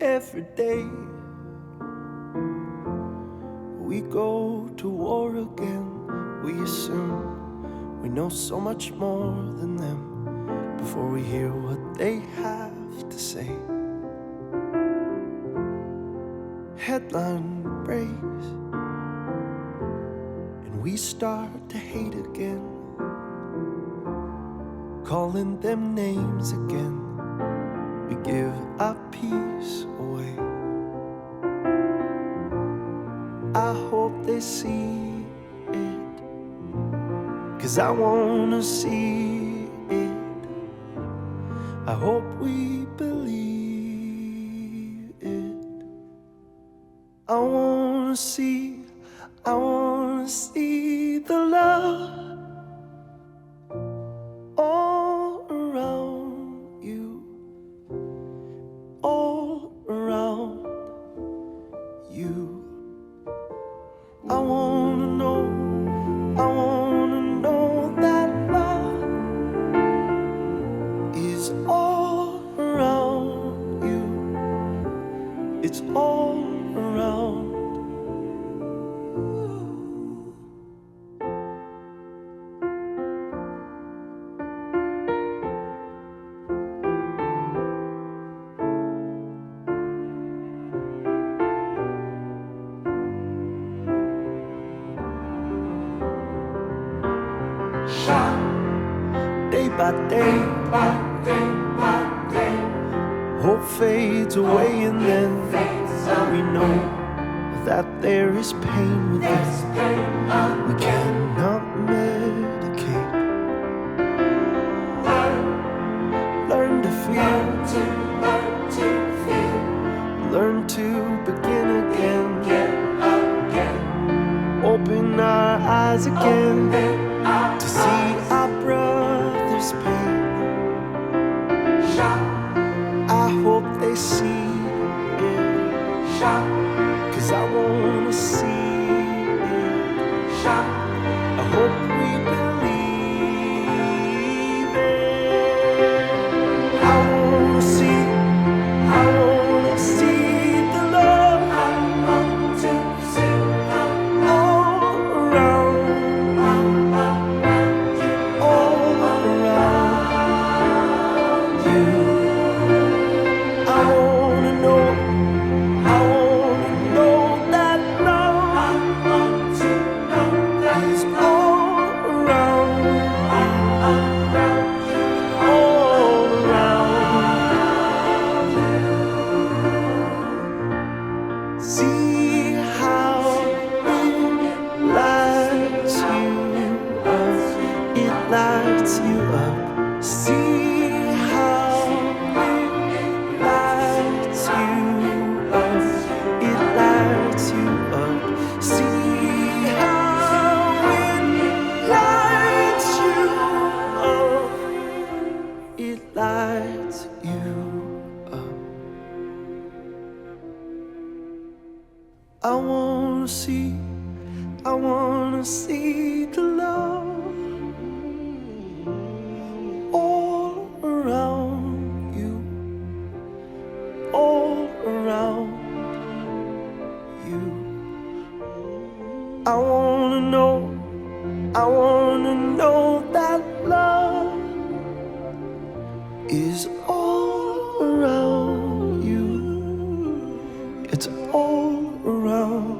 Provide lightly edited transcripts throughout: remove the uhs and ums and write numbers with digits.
every day. We go to war again. We assume we know so much more than them before we hear what they have to say. Headline breaks and we start to hate again, calling them names again. We give our peace away. I hope they see it, 'cause I wanna see it. I hope we believe it. I wanna see the love all around you, all around you. I wanna know that love is all around you. It's all around. Day by day, hope fades away, and then we know that there is pain within. We cannot medicate. Learn to feel, learn to begin again. Open our eyes again to see our brother's pain. I hope they see it, 'cause I wanna see it. I hope we believe it. I wanna see the love all around you. I wanna know that love is all around See how it lights you up. It lights you up. See how it lights you up. It lights you up. See how it lights you up. It lights you up. I wanna see the love all around you, all around you. I wanna know that love is all around you. It's all around.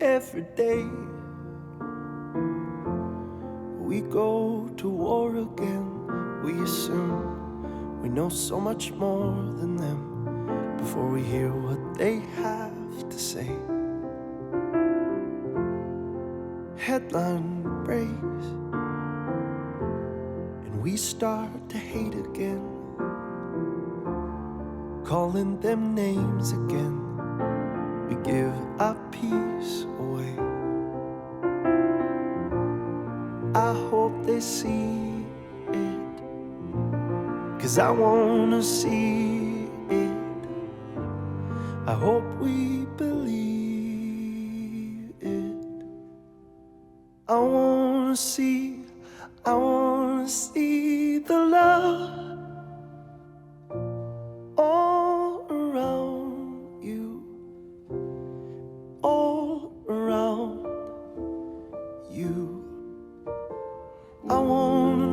every day. We go to war again. We assume we know so much more than them before we hear what they have to say. Headline breaks and we start to hate again, calling them names again. We give our peace away. I hope they see it, 'cause I wanna see it. I hope we believe it. I wanna see the love all around you, all around you. I wanna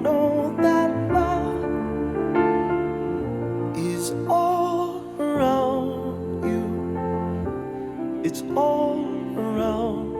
know that love is all around you. It's all around